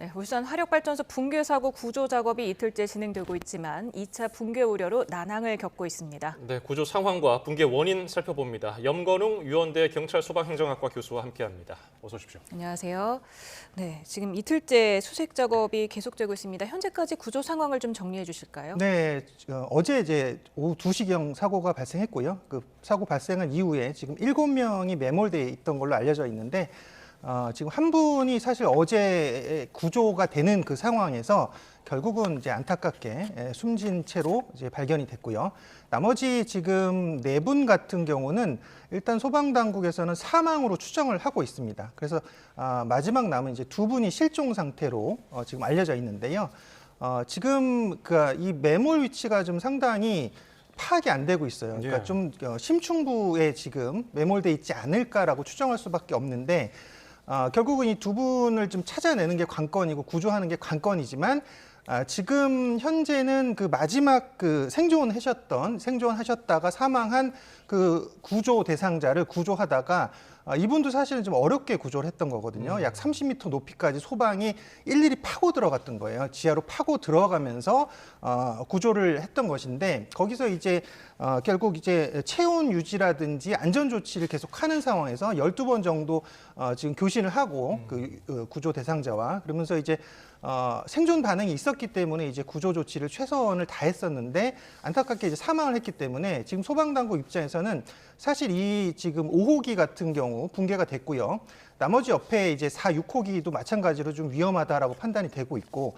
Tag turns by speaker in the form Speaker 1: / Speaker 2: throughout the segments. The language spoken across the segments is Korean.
Speaker 1: 네, 울산 화력발전소 붕괴 사고 구조 작업이 이틀째 진행되고 있지만 2차 붕괴 우려로 난항을 겪고 있습니다.
Speaker 2: 네, 구조 상황과 붕괴 원인 살펴봅니다. 염건웅 유원대 경찰소방행정학과 교수와 함께합니다. 어서 오십시오.
Speaker 1: 안녕하세요. 네, 지금 이틀째 수색 작업이 계속되고 있습니다. 현재까지 구조 상황을 좀 정리해 주실까요?
Speaker 3: 네, 어제 이제 오후 2시경 사고가 발생했고요. 그 사고 발생한 이후에 지금 7명이 매몰돼 있던 걸로 알려져 있는데 지금 한 분이 사실 어제 구조가 되는 그 상황에서 결국은 이제 안타깝게 숨진 채로 이제 발견이 됐고요. 나머지 지금 4분 같은 경우는 일단 소방당국에서는 사망으로 추정을 하고 있습니다. 그래서 마지막 남은 이제 2분이 실종 상태로 지금 알려져 있는데요. 지금 이 매몰 위치가 좀 상당히 파악이 안 되고 있어요. 그러니까
Speaker 2: 예.
Speaker 3: 좀 심층부에 지금 매몰돼 있지 않을까라고 추정할 수밖에 없는데 결국은 이 2분을 좀 찾아내는 게 관건이고 구조하는 게 관건이지만 지금 현재는 그 마지막 그 생존하셨다가 사망한 그 구조 대상자를 구조하다가 이분도 사실은 좀 어렵게 구조를 했던 거거든요. 약 30m 높이까지 소방이 일일이 파고 들어갔던 거예요. 지하로 파고 들어가면서 구조를 했던 것인데 거기서 이제 결국 이제 체온 유지라든지 안전 조치를 계속 하는 상황에서 12번 정도 지금 교신을 하고 그 구조 대상자와 그러면서 이제 생존 반응이 있었기 때문에 이제 구조 조치를 최선을 다했었는데 안타깝게 이제 사망을 했기 때문에 지금 소방당국 입장에서는 사실 이 지금 5호기 같은 경우 붕괴가 됐고요. 나머지 옆에 이제 4, 6호기도 마찬가지로 좀 위험하다라고 판단이 되고 있고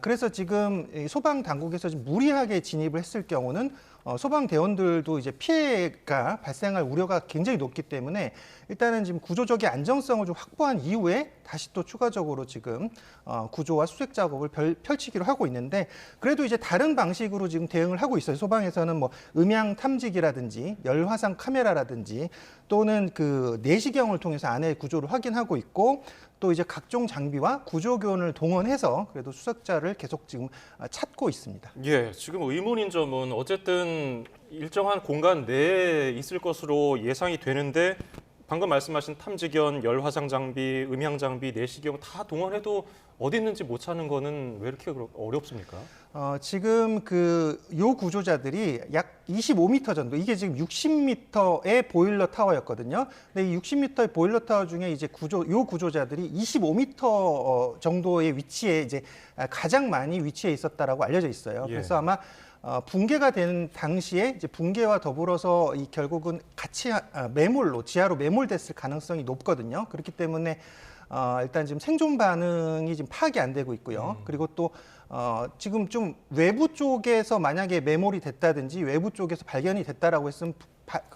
Speaker 3: 그래서 지금 소방 당국에서 좀 무리하게 진입을 했을 경우는 소방대원들도 이제 피해가 발생할 우려가 굉장히 높기 때문에 일단은 지금 구조적인 안정성을 좀 확보한 이후에 다시 또 추가적으로 지금 구조와 수색 작업을 펼치기로 하고 있는데 그래도 이제 다른 방식으로 지금 대응을 하고 있어요. 소방에서는 뭐 음향 탐지기라든지 열화상 카메라라든지 또는 그 내시경을 통해서 안에 구조를 확인하고 있고 또 이제 각종 장비와 구조견을 동원해서 그래도 수색자를 계속 지금 찾고 있습니다.
Speaker 2: 예, 지금 의문인 점은 어쨌든 일정한 공간 내에 있을 것으로 예상이 되는데 방금 말씀하신 탐지견, 열화상 장비, 음향 장비, 내시경 다 동원해도 어디 있는지 못 찾는 거는 왜 이렇게 어렵습니까?
Speaker 3: 지금 요 구조자들이 약 25m 정도, 이게 지금 60m의 보일러 타워였거든요. 근데 이 60m의 보일러 타워 중에 이제 요 구조자들이 25m 정도의 위치에 이제 가장 많이 위치해 있었다라고 알려져 있어요.
Speaker 2: 예.
Speaker 3: 그래서 아마 붕괴가 된 당시에 이제 붕괴와 더불어서 결국은 같이 지하로 매몰됐을 가능성이 높거든요. 그렇기 때문에 일단 지금 생존 반응이 지금 파악이 안 되고 있고요. 그리고 또 지금 좀 외부 쪽에서 만약에 매몰이 됐다든지 외부 쪽에서 발견이 됐다라고 했으면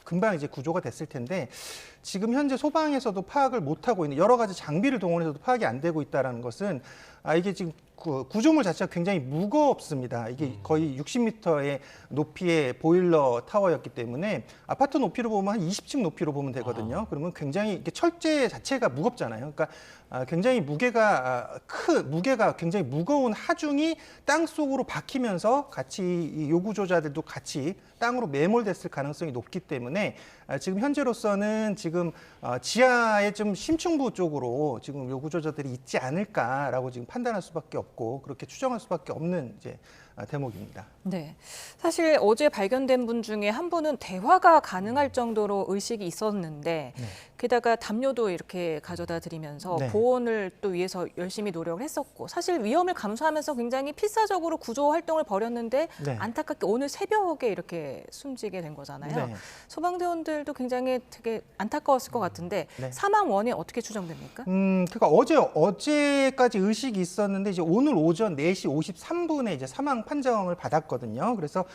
Speaker 3: 금방 이제 구조가 됐을 텐데 지금 현재 소방에서도 파악을 못 하고 있는 여러 가지 장비를 동원해서도 파악이 안 되고 있다라는 것은 이게 지금 구조물 자체가 굉장히 무겁습니다. 이게 거의 60m의 높이의 보일러 타워였기 때문에 아파트 높이로 보면 한 20층 높이로 보면 되거든요. 그러면 굉장히 이게 철제 자체가 무겁잖아요. 그러니까 굉장히 무게가 굉장히 무거운 하중이 땅 속으로 박히면서 같이 이 요구조자들도 같이 땅으로 매몰됐을 가능성이 높기 때문에 지금 현재로서는 지금 지하의 좀 심층부 쪽으로 지금 요구조자들이 있지 않을까라고 지금 판단할 수밖에 없고 그렇게 추정할 수밖에 없는 이제 대목입니다.
Speaker 1: 네, 사실 어제 발견된 분 중에 한 분은 대화가 가능할 정도로 의식이 있었는데
Speaker 3: 네.
Speaker 1: 게다가 담요도 이렇게 가져다 드리면서
Speaker 3: 네.
Speaker 1: 보온을 또 위해서 열심히 노력을 했었고 사실 위험을 감수하면서 굉장히 필사적으로 구조 활동을 벌였는데
Speaker 3: 네.
Speaker 1: 안타깝게 오늘 새벽에 이렇게 숨지게 된 거잖아요.
Speaker 3: 네.
Speaker 1: 소방대원들도 굉장히 되게 안타까웠을 것 같은데
Speaker 3: 네.
Speaker 1: 사망 원인 어떻게 추정됩니까?
Speaker 3: 그러니까 어제까지 의식이 있었는데 이제 오늘 오전 4시 53분에 이제 사망 판정을 받았거든요. 그래서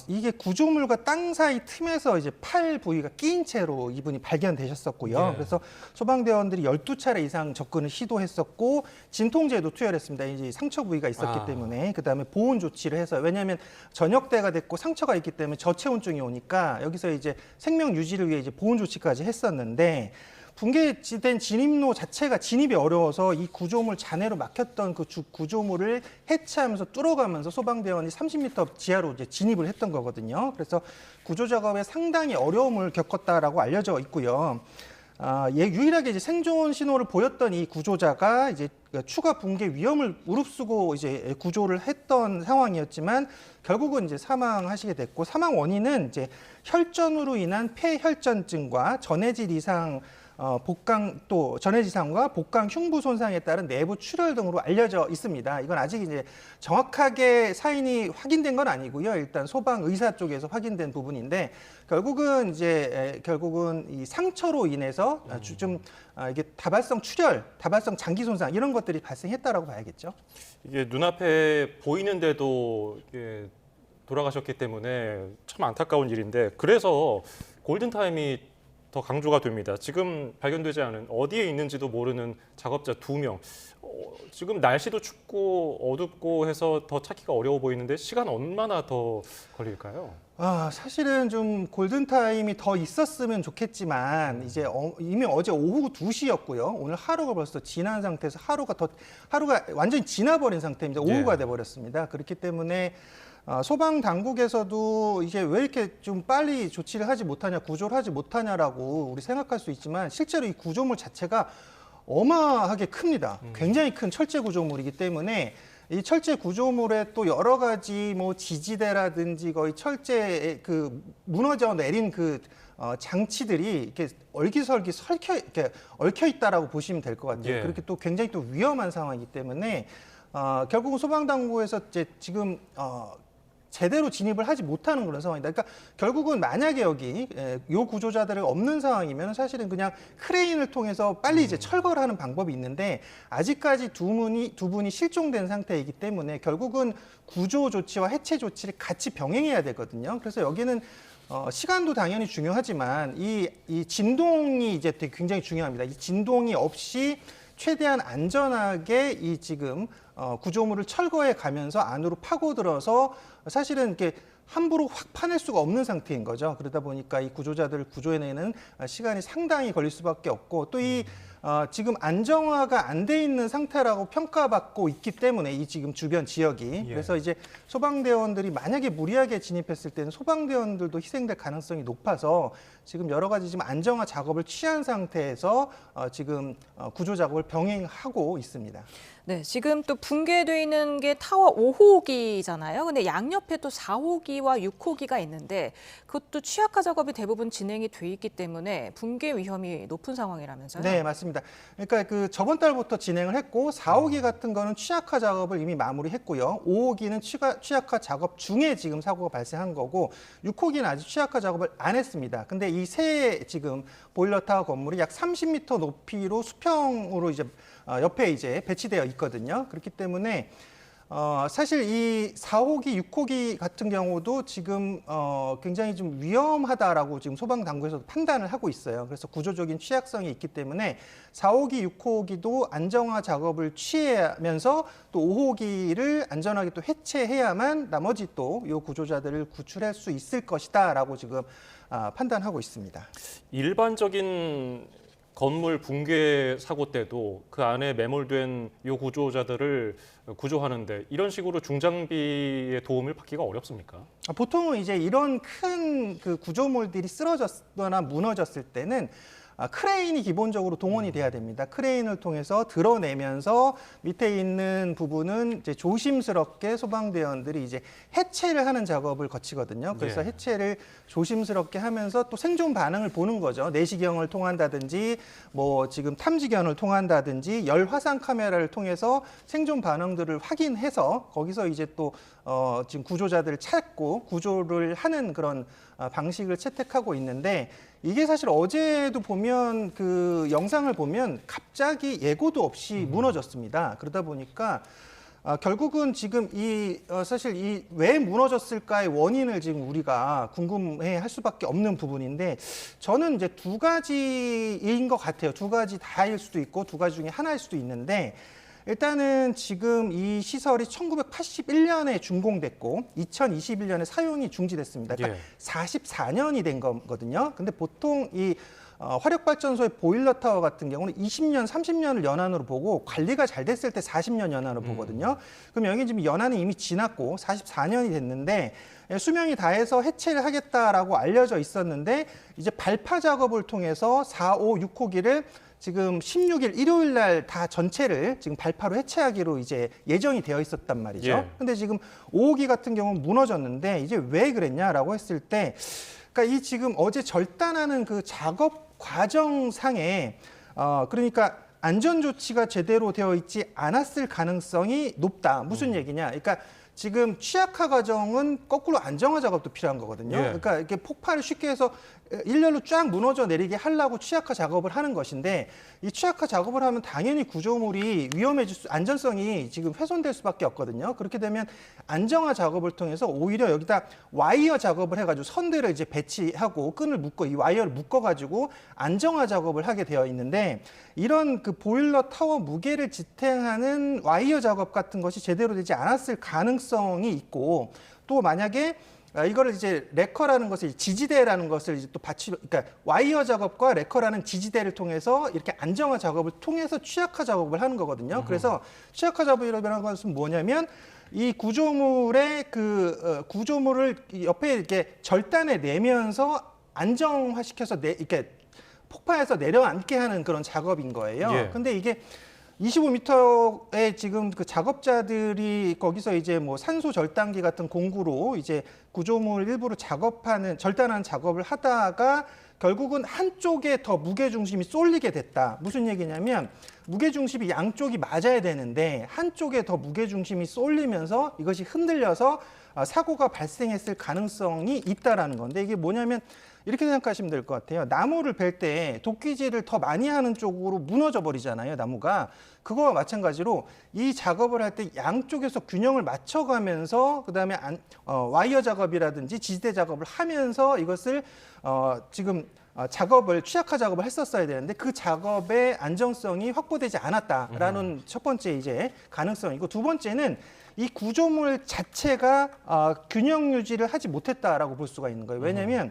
Speaker 3: 이게 구조물과 땅 사이 틈에서 이제 팔 부위가 끼인 채로 이분이 발견되셨었고요.
Speaker 2: 네.
Speaker 3: 그래서 소방대원들이 12차례 이상 접근을 시도했었고 진통제도 투여했습니다. 이제 상처 부위가 있었기 때문에 그다음에 보온 조치를 해서 왜냐하면 전역대가 됐고 상처가 있기 때문에 저체온증이 오니까 여기서 이제 생명 유지를 위해 이제 보온 조치까지 했었는데 붕괴된 진입로 자체가 진입이 어려워서 이 구조물 잔해로 막혔던 그 구조물을 해체하면서 뚫어가면서 소방대원이 30m 지하로 이제 진입을 했던 거거든요. 그래서 구조 작업에 상당히 어려움을 겪었다라고 알려져 있고요. 유일하게 이제 생존 신호를 보였던 이 구조자가 이제 추가 붕괴 위험을 무릅쓰고 이제 구조를 했던 상황이었지만 결국은 이제 사망하시게 됐고, 사망 원인은 이제 혈전으로 인한 폐혈전증과 전해질 이상 전해질 이상과 복강 흉부 손상에 따른 내부 출혈 등으로 알려져 있습니다. 이건 아직 이제 정확하게 사인이 확인된 건 아니고요. 일단 소방 의사 쪽에서 확인된 부분인데 결국은 이 상처로 인해서 이게 다발성 출혈, 다발성 장기 손상 이런 것들이 발생했다라고 봐야겠죠.
Speaker 2: 이게 눈앞에 보이는데도 이게 돌아가셨기 때문에 참 안타까운 일인데, 그래서 골든타임이 더 강조가 됩니다. 지금 발견되지 않은, 어디에 있는지도 모르는 작업자 2명. 지금 날씨도 춥고 어둡고 해서 더 찾기가 어려워 보이는데 시간 얼마나 더 걸릴까요?
Speaker 3: 사실은 좀 골든타임이 더 있었으면 좋겠지만 이제 이미 어제 오후 2시였고요. 오늘 하루가 벌써 지난 상태에서 하루가 완전히 지나버린 상태입니다. 오후가 돼버렸습니다. 그렇기 때문에 소방 당국에서도 이제 왜 이렇게 좀 빨리 조치를 하지 못하냐, 구조를 하지 못하냐라고 우리 생각할 수 있지만 실제로 이 구조물 자체가 어마하게 큽니다. 굉장히 큰 철제 구조물이기 때문에 이 철제 구조물에 또 여러 가지 뭐 지지대라든지 거의 철제 무너져 내린 장치들이 이렇게 얼기설기 이렇게 얽혀 있다라고 보시면 될 것 같아요.
Speaker 2: 예.
Speaker 3: 그렇게 또 굉장히 또 위험한 상황이기 때문에 결국은 소방당국에서 지금 제대로 진입을 하지 못하는 그런 상황이다. 그러니까 결국은 만약에 여기 요 구조자들이 없는 상황이면 사실은 그냥 크레인을 통해서 빨리 이제 철거를 하는 방법이 있는데 아직까지 두 분이 실종된 상태이기 때문에 결국은 구조 조치와 해체 조치를 같이 병행해야 되거든요. 그래서 여기는 시간도 당연히 중요하지만 이 진동이 이제 되게 굉장히 중요합니다. 이 진동이 없이 최대한 안전하게 이 지금 구조물을 철거해 가면서 안으로 파고들어서 사실은 이렇게 함부로 확 파낼 수가 없는 상태인 거죠. 그러다 보니까 이 구조자들을 구조해내는 시간이 상당히 걸릴 수밖에 없고 또 이 지금 안정화가 안 돼 있는 상태라고 평가받고 있기 때문에 이 지금 주변 지역이 그래서 이제 소방대원들이 만약에 무리하게 진입했을 때는 소방대원들도 희생될 가능성이 높아서 지금 여러 가지 지금 안정화 작업을 취한 상태에서 지금 구조 작업을 병행하고 있습니다.
Speaker 1: 네, 지금 또 붕괴돼 있는 게 타워 5호기잖아요. 근데 양옆에 또 4호기와 6호기가 있는데 그것도 취약화 작업이 대부분 진행이 돼 있기 때문에 붕괴 위험이 높은 상황이라면서요?
Speaker 3: 네, 맞습니다. 그러니까 저번 달부터 진행을 했고 4호기 같은 거는 취약화 작업을 이미 마무리했고요. 5호기는 취약화 작업 중에 지금 사고가 발생한 거고 6호기는 아직 취약화 작업을 안 했습니다. 근데 이 새 지금 보일러타워 건물이 약 30m 높이로 수평으로 이제 옆에 이제 배치되어 있거든요. 그렇기 때문에 사실 이 4호기, 6호기 같은 경우도 지금 굉장히 좀 위험하다라고 지금 소방당국에서도 판단을 하고 있어요. 그래서 구조적인 취약성이 있기 때문에 4호기, 6호기도 안정화 작업을 취하면서 또 5호기를 안전하게 또 해체해야만 나머지 또 이 구조자들을 구출할 수 있을 것이다라고 지금 판단하고 있습니다.
Speaker 2: 일반적인 건물 붕괴 사고 때도 그 안에 매몰된 이 구조자들을 구조하는데 이런 식으로 중장비의 도움을 받기가 어렵습니까?
Speaker 3: 보통은 이제 이런 큰 구조물들이 쓰러졌거나 무너졌을 때는 크레인이 기본적으로 동원이 돼야 됩니다. 크레인을 통해서 드러내면서 밑에 있는 부분은 이제 조심스럽게 소방대원들이 이제 해체를 하는 작업을 거치거든요. 그래서 해체를 조심스럽게 하면서 또 생존 반응을 보는 거죠. 내시경을 통한다든지 뭐 지금 탐지견을 통한다든지 열 화상 카메라를 통해서 생존 반응들을 확인해서 거기서 이제 또 지금 구조자들을 찾고 구조를 하는 그런 방식을 채택하고 있는데 이게 사실 어제도 보면 그 영상을 보면 갑자기 예고도 없이 무너졌습니다. 그러다 보니까 결국은 지금 사실 이 왜 무너졌을까의 원인을 지금 우리가 궁금해할 수밖에 없는 부분인데 저는 이제 두 가지인 것 같아요. 두 가지 다일 수도 있고 두 가지 중에 하나일 수도 있는데 일단은 지금 이 시설이 1981년에 준공됐고 2021년에 사용이 중지됐습니다. 그러니까 44년이 된 거거든요. 근데 보통 이 화력발전소의 보일러 타워 같은 경우는 20년, 30년을 연한으로 보고 관리가 잘 됐을 때 40년 연한으로 보거든요. 그럼 여기 지금 연한이 이미 지났고 44년이 됐는데 수명이 다해서 해체를 하겠다라고 알려져 있었는데 이제 발파 작업을 통해서 4, 5, 6호기를 지금 16일 일요일 날 다 전체를 지금 발파로 해체하기로 이제 예정이 되어 있었단 말이죠.
Speaker 2: 예.
Speaker 3: 근데 지금 5호기 같은 경우는 무너졌는데 이제 왜 그랬냐라고 했을 때 그러니까 이 지금 어제 절단하는 그 작업 과정상에 그러니까 안전 조치가 제대로 되어 있지 않았을 가능성이 높다. 무슨 얘기냐? 그러니까 지금 취약화 과정은 거꾸로 안정화 작업도 필요한 거거든요.
Speaker 2: 예.
Speaker 3: 그러니까 이렇게 폭발을 쉽게 해서 일렬로 쫙 무너져 내리게 하려고 취약화 작업을 하는 것인데 이 취약화 작업을 하면 당연히 구조물이 안전성이 지금 훼손될 수밖에 없거든요. 그렇게 되면 안정화 작업을 통해서 오히려 여기다 와이어 작업을 해가지고 선들을 이제 배치하고 끈을 묶어 이 와이어를 묶어가지고 안정화 작업을 하게 되어 있는데 이런 그 보일러 타워 무게를 지탱하는 와이어 작업 같은 것이 제대로 되지 않았을 가능성이 있고 또 만약에 이거를 이제 레커라는 것을 지지대라는 것을 이제 또 그러니까 와이어 작업과 레커라는 지지대를 통해서 이렇게 안정화 작업을 통해서 취약화 작업을 하는 거거든요. 그래서 취약화 작업이라는 것은 뭐냐면 이 구조물의 구조물을 옆에 이렇게 절단해 내면서 안정화시켜서 이렇게 폭파해서 내려앉게 하는 그런 작업인 거예요.
Speaker 2: 예.
Speaker 3: 근데 이게 25m의 지금 그 작업자들이 거기서 이제 뭐 산소 절단기 같은 공구로 이제 구조물 일부를 절단하는 작업을 하다가 결국은 한쪽에 더 무게 중심이 쏠리게 됐다. 무슨 얘기냐면 무게 중심이 양쪽이 맞아야 되는데 한쪽에 더 무게 중심이 쏠리면서 이것이 흔들려서 사고가 발생했을 가능성이 있다라는 건데 이게 뭐냐면 이렇게 생각하시면 될 것 같아요. 나무를 벨 때 도끼질을 더 많이 하는 쪽으로 무너져 버리잖아요, 나무가. 그거와 마찬가지로 이 작업을 할 때 양쪽에서 균형을 맞춰가면서 그다음에 와이어 작업이라든지 지지대 작업을 하면서 이것을 지금 취약화 작업을 했었어야 되는데 그 작업의 안정성이 확보되지 않았다라는 첫 번째 이제 가능성이고 두 번째는 이 구조물 자체가 균형 유지를 하지 못했다라고 볼 수가 있는 거예요. 왜냐하면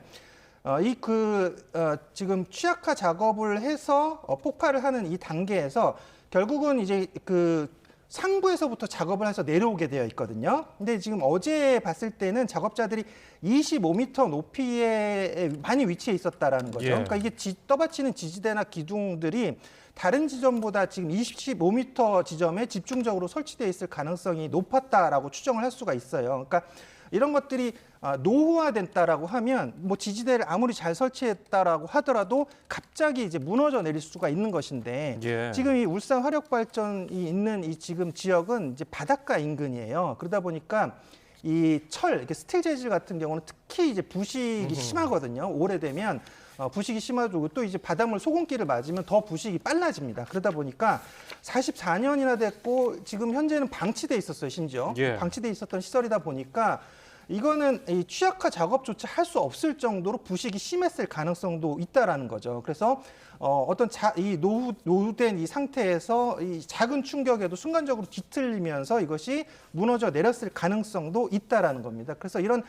Speaker 3: 지금 취약화 작업을 해서 폭발을 하는 이 단계에서 결국은 이제 그 상부에서부터 작업을 해서 내려오게 되어 있거든요. 근데 지금 어제 봤을 때는 작업자들이 25m 높이에 많이 위치해 있었다라는 거죠.
Speaker 2: 예.
Speaker 3: 그러니까 이게 떠받치는 지지대나 기둥들이 다른 지점보다 지금 25m 지점에 집중적으로 설치되어 있을 가능성이 높았다라고 추정을 할 수가 있어요. 그러니까 이런 것들이 노후화됐다라고 하면 뭐 지지대를 아무리 잘 설치했다라고 하더라도 갑자기 이제 무너져 내릴 수가 있는 것인데
Speaker 2: 예.
Speaker 3: 지금 이 울산 화력발전이 있는 이 지금 지역은 이제 바닷가 인근이에요. 그러다 보니까 이 이렇게 스틸 재질 같은 경우는 특히 이제 부식이 심하거든요. 오래되면 부식이 심하고 또 이제 바닷물 소금기를 맞으면 더 부식이 빨라집니다. 그러다 보니까 44년이나 됐고 지금 현재는 방치돼 있었어요. 심지어
Speaker 2: 예.
Speaker 3: 방치돼 있었던 시설이다 보니까 이거는 이 취약화 작업조차 할 수 없을 정도로 부식이 심했을 가능성도 있다라는 거죠. 그래서 이 노후된 이 상태에서 이 작은 충격에도 순간적으로 뒤틀리면서 이것이 무너져 내렸을 가능성도 있다라는 겁니다. 그래서 이런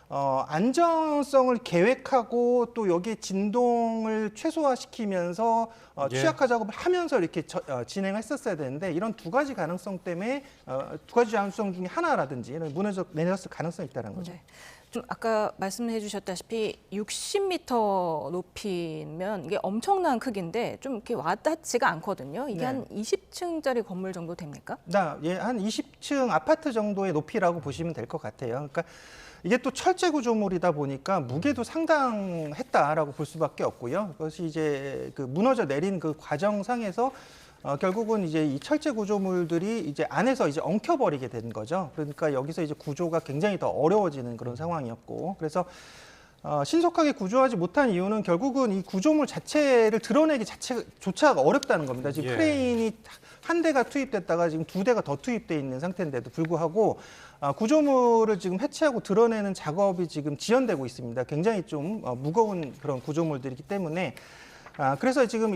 Speaker 3: 안전성을 계획하고 또 여기에 진동을 최소화시키면서
Speaker 2: 예.
Speaker 3: 취약화 작업을 하면서 이렇게 진행했었어야 되는데 이런 두 가지 가능성 때문에 두 가지 가능성 중에 하나라든지 무너져 내렸을 가능성이 있다는 거죠.
Speaker 1: 네. 좀 아까 말씀해 주셨다시피 60m 높이면 이게 엄청난 크기인데 좀 이렇게 와닿지가 않거든요. 이게
Speaker 3: 네.
Speaker 1: 한 20층짜리 건물 정도 됩니까?
Speaker 3: 한 20층 아파트 정도의 높이라고 보시면 될 것 같아요. 그러니까 이게 또 철제 구조물이다 보니까 무게도 상당했다라고 볼 수밖에 없고요. 그것이 이제 그 무너져 내린 그 과정상에서 결국은 이제 이 철제 구조물들이 이제 안에서 이제 엉켜버리게 된 거죠. 그러니까 여기서 이제 구조가 굉장히 더 어려워지는 그런 상황이었고, 그래서 신속하게 구조하지 못한 이유는 결국은 이 구조물 자체를 드러내기 자체조차가 어렵다는 겁니다. 지금
Speaker 2: 예.
Speaker 3: 크레인이 한 대가 투입됐다가 지금 두 대가 더 투입돼 있는 상태인데도 불구하고 구조물을 지금 해체하고 드러내는 작업이 지금 지연되고 있습니다. 굉장히 좀 무거운 그런 구조물들이기 때문에 그래서 지금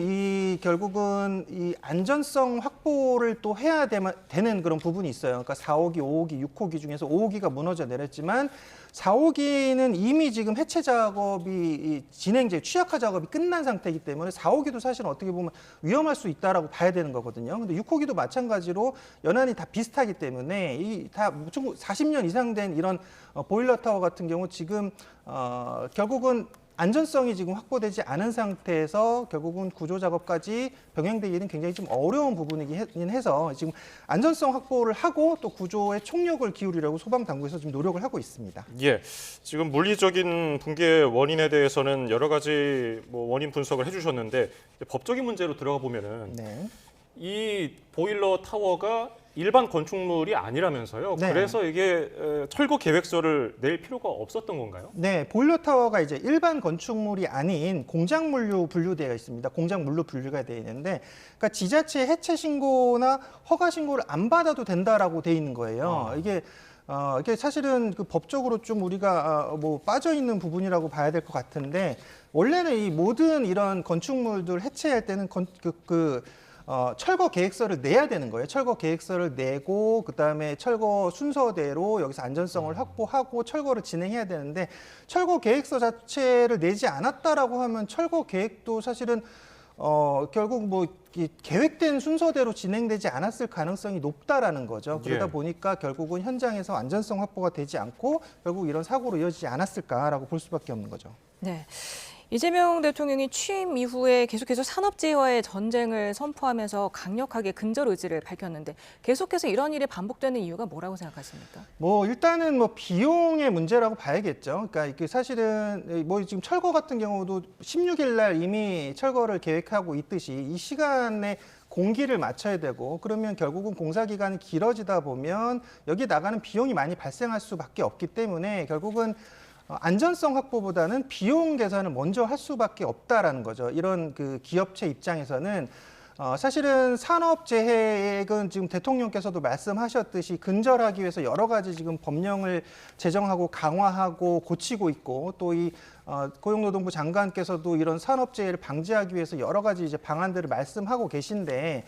Speaker 3: 결국은 이 안전성 확보를 또 해야 되는 그런 부분이 있어요. 그러니까 4호기, 5호기, 6호기 중에서 5호기가 무너져 내렸지만 4호기는 이미 지금 해체 작업이 취약화 작업이 끝난 상태이기 때문에 4호기도 사실 어떻게 보면 위험할 수 있다라고 봐야 되는 거거든요. 근데 6호기도 마찬가지로 연한이 다 비슷하기 때문에 다 40년 이상 된 이런 보일러 타워 같은 경우 지금 결국은 안전성이 지금 확보되지 않은 상태에서 결국은 구조 작업까지 병행되기는 굉장히 좀 어려운 부분이긴 해서 지금 안전성 확보를 하고 또 구조에 총력을 기울이려고 소방 당국에서 지금 노력을 하고 있습니다.
Speaker 2: 예, 지금 물리적인 붕괴 원인에 대해서는 여러 가지 원인 분석을 해주셨는데 법적인 문제로 들어가 보면은
Speaker 3: 네.
Speaker 2: 이 보일러 타워가 일반 건축물이 아니라면서요.
Speaker 3: 네.
Speaker 2: 그래서 이게 철거 계획서를 낼 필요가 없었던 건가요?
Speaker 3: 네, 보일러 타워가 이제 일반 건축물이 아닌 공장 물류 분류되어 있습니다. 공장 물류 분류가 되어 있는데, 그러니까 지자체 해체 신고나 허가 신고를 안 받아도 된다라고 되어 있는 거예요. 이게 사실은 그 법적으로 좀 우리가 빠져 있는 부분이라고 봐야 될 것 같은데, 원래는 이 모든 이런 건축물들 해체할 때는 철거 계획서를 내야 되는 거예요. 철거 계획서를 내고 그다음에 철거 순서대로 여기서 안전성을 확보하고 철거를 진행해야 되는데 철거 계획서 자체를 내지 않았다라고 하면 철거 계획도 사실은 결국 계획된 순서대로 진행되지 않았을 가능성이 높다라는 거죠. 그러다
Speaker 2: 예.
Speaker 3: 보니까 결국은 현장에서 안전성 확보가 되지 않고 결국 이런 사고로 이어지지 않았을까라고 볼 수밖에 없는 거죠.
Speaker 1: 네. 이재명 대통령이 취임 이후에 계속해서 산업재해와의 전쟁을 선포하면서 강력하게 근절 의지를 밝혔는데 계속해서 이런 일이 반복되는 이유가 뭐라고 생각하십니까?
Speaker 3: 일단은 비용의 문제라고 봐야겠죠. 그러니까 이게 사실은 지금 철거 같은 경우도 16일 날 이미 철거를 계획하고 있듯이 이 시간에 공기를 맞춰야 되고 그러면 결국은 공사 기간이 길어지다 보면 여기 나가는 비용이 많이 발생할 수밖에 없기 때문에 결국은 안전성 확보보다는 비용 계산을 먼저 할 수밖에 없다라는 거죠. 이런 그 기업체 입장에서는 사실은 산업재해액은 지금 대통령께서도 말씀하셨듯이 근절하기 위해서 여러 가지 지금 법령을 제정하고 강화하고 고치고 있고 또 이 고용노동부 장관께서도 이런 산업재해를 방지하기 위해서 여러 가지 이제 방안들을 말씀하고 계신데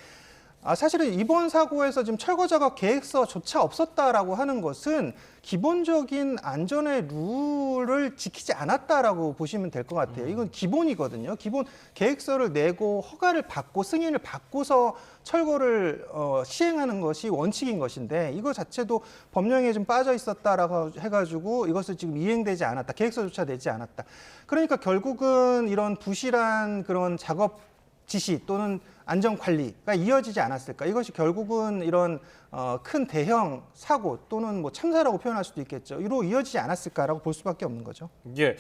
Speaker 3: 사실은 이번 사고에서 지금 철거 작업 계획서조차 없었다라고 하는 것은 기본적인 안전의 룰을 지키지 않았다라고 보시면 될 것 같아요. 이건 기본이거든요. 기본 계획서를 내고 허가를 받고 승인을 받고서 철거를 시행하는 것이 원칙인 것인데 이거 자체도 법령에 좀 빠져 있었다라고 해가지고 이것을 지금 이행되지 않았다. 계획서조차 내지 않았다. 그러니까 결국은 이런 부실한 그런 작업 지시 또는 안전 관리가 이어지지 않았을까? 이것이 결국은 이런 큰 대형 사고 또는 참사라고 표현할 수도 있겠죠. 이로 이어지지 않았을까라고 볼 수밖에 없는 거죠.
Speaker 2: 예,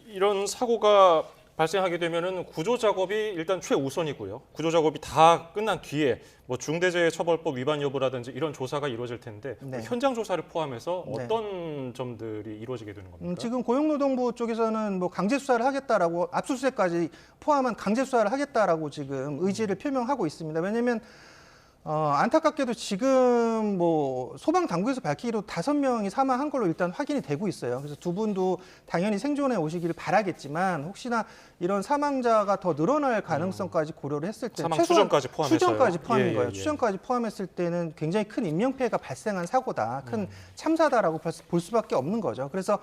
Speaker 2: 이런 사고가 발생하게 되면은 구조 작업이 일단 최우선이고요. 구조 작업이 다 끝난 뒤에 중대재해처벌법 위반 여부라든지 이런 조사가 이루어질 텐데
Speaker 3: 네.
Speaker 2: 현장 조사를 포함해서
Speaker 3: 네.
Speaker 2: 어떤 점들이 이루어지게 되는 겁니까?
Speaker 3: 지금 고용노동부 쪽에서는 강제 수사를 하겠다라고 압수수색까지 포함한 강제 수사를 하겠다라고 지금 의지를 표명하고 있습니다. 왜냐하면 안타깝게도 지금 소방 당국에서 밝히기로 5명이 사망한 걸로 일단 확인이 되고 있어요. 그래서 두 분도 당연히 생존해 오시기를 바라겠지만 혹시나 이런 사망자가 더 늘어날 가능성까지 고려를 했을 때
Speaker 2: 사망 추정까지 포함해서요.
Speaker 3: 추정까지 포함인
Speaker 2: 예,
Speaker 3: 거예요.
Speaker 2: 예.
Speaker 3: 추정까지 포함했을 때는 굉장히 큰 인명피해가 발생한 사고다, 큰 참사다라고 볼 수밖에 없는 거죠. 그래서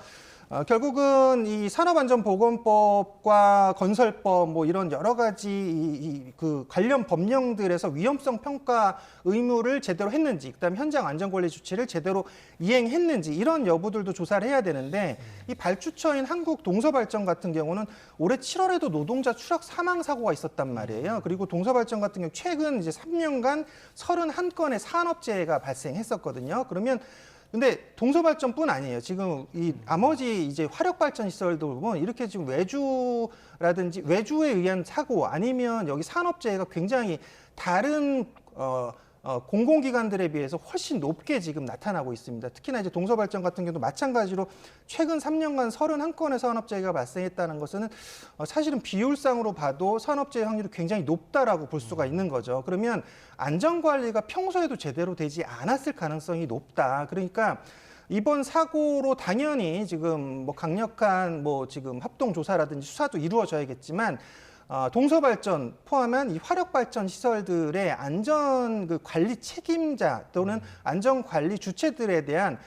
Speaker 3: 결국은 이 산업안전보건법과 건설법 이런 여러 가지 그 관련 법령들에서 위험성 평가 의무를 제대로 했는지, 그다음에 현장 안전관리 조치를 제대로 이행했는지 이런 여부들도 조사를 해야 되는데 이 발주처인 한국동서발전 같은 경우는 올해 7월에도 노동자 추락 사망 사고가 있었단 말이에요. 그리고 동서발전 같은 경우 최근 이제 3년간 31건의 산업재해가 발생했었거든요. 근데 동서발전뿐 아니에요. 지금 이 나머지 이제 화력발전 시설도 보면 이렇게 지금 외주라든지 외주에 의한 사고 아니면 여기 산업재해가 굉장히 다른 공공기관들에 비해서 훨씬 높게 지금 나타나고 있습니다. 특히나 이제 동서발전 같은 경우도 마찬가지로 최근 3년간 31건의 산업재해가 발생했다는 것은 사실은 비율상으로 봐도 산업재해 확률이 굉장히 높다라고 볼 수가 있는 거죠. 그러면 안전관리가 평소에도 제대로 되지 않았을 가능성이 높다. 그러니까 이번 사고로 당연히 지금 강력한 지금 합동조사라든지 수사도 이루어져야겠지만 동서발전 포함한 이 화력발전 시설들의 안전 그 관리 책임자 또는 안전 관리 주체들에 대한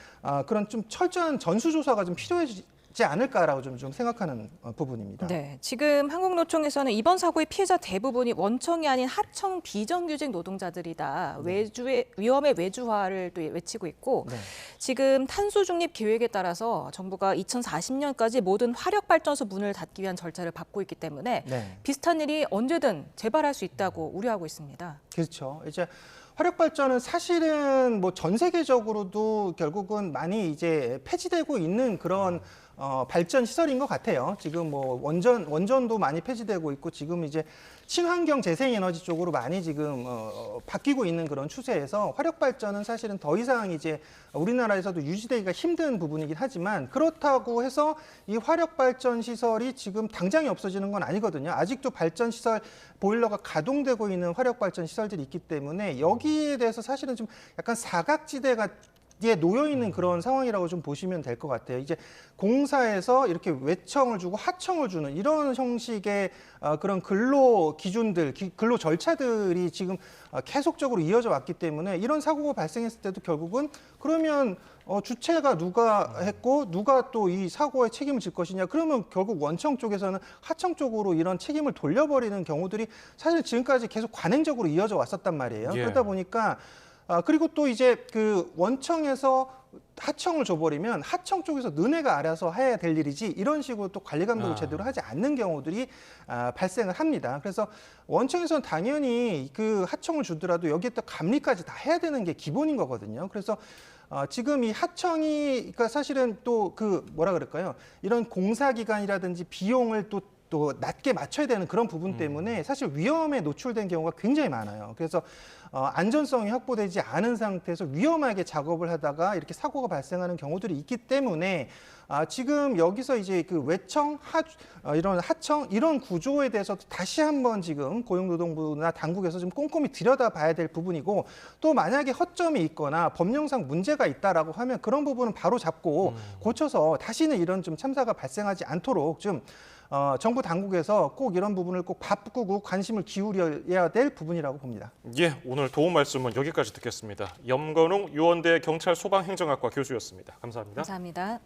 Speaker 3: 그런 좀 철저한 전수조사가 좀 필요해지지 않을까라고 좀 생각하는 부분입니다.
Speaker 1: 네, 지금 한국노총에서는 이번 사고의 피해자 대부분이 원청이 아닌 하청 비정규직 노동자들이다. 위험의 외주화를 또 외치고 있고
Speaker 3: 네.
Speaker 1: 지금 탄소 중립 계획에 따라서 정부가 2040년까지 모든 화력 발전소 문을 닫기 위한 절차를 밟고 있기 때문에
Speaker 3: 네.
Speaker 1: 비슷한 일이 언제든 재발할 수 있다고 우려하고 있습니다.
Speaker 3: 그렇죠. 이제 화력 발전은 사실은 뭐 전 세계적으로도 결국은 많이 이제 폐지되고 있는 그런 발전 시설인 것 같아요. 지금 뭐 원전도 많이 폐지되고 있고 지금 이제 친환경 재생에너지 쪽으로 많이 지금 바뀌고 있는 그런 추세에서 화력 발전은 사실은 더 이상 이제 우리나라에서도 유지되기가 힘든 부분이긴 하지만 그렇다고 해서 이 화력 발전 시설이 지금 당장에 없어지는 건 아니거든요. 아직도 발전 시설 보일러가 가동되고 있는 화력 발전 시설들이 있기 때문에 여기에 대해서 사실은 좀 약간 사각지대가 놓여 있는 그런 상황이라고 좀 보시면 될 것 같아요. 이제 공사에서 이렇게 외청을 주고 하청을 주는 이런 형식의 그런 근로 기준들, 근로 절차들이 지금 계속적으로 이어져 왔기 때문에 이런 사고가 발생했을 때도 결국은 그러면 주체가 누가 했고 누가 또 이 사고에 책임을 질 것이냐 그러면 결국 원청 쪽에서는 하청 쪽으로 이런 책임을 돌려버리는 경우들이 사실 지금까지 계속 관행적으로 이어져 왔었단 말이에요.
Speaker 2: 예.
Speaker 3: 그러다 보니까 그리고 또 이제 그 원청에서 하청을 줘버리면 하청 쪽에서 너네가 알아서 해야 될 일이지 이런 식으로 또 관리 감독을 제대로 하지 않는 경우들이 발생을 합니다. 그래서 원청에서는 당연히 그 하청을 주더라도 여기에 또 감리까지 다 해야 되는 게 기본인 거거든요. 그래서 지금 이 하청이 그러니까 사실은 또 그 뭐라 그럴까요? 이런 공사 기간이라든지 비용을 또 낮게 맞춰야 되는 그런 부분 때문에 사실 위험에 노출된 경우가 굉장히 많아요. 그래서 안전성이 확보되지 않은 상태에서 위험하게 작업을 하다가 이렇게 사고가 발생하는 경우들이 있기 때문에 지금 여기서 이제 그 외청, 이런 하청 이런 구조에 대해서도 다시 한번 지금 고용노동부나 당국에서 좀 꼼꼼히 들여다봐야 될 부분이고 또 만약에 허점이 있거나 법령상 문제가 있다라고 하면 그런 부분은 바로 잡고 고쳐서 다시는 이런 좀 참사가 발생하지 않도록 좀 정부 당국에서 꼭 이런 부분을 꼭 바꾸고 관심을 기울여야 될 부분이라고 봅니다.
Speaker 2: 예, 오늘 도움 말씀은 여기까지 듣겠습니다. 염건웅 유원대 경찰 소방행정학과 교수였습니다. 감사합니다.
Speaker 1: 감사합니다.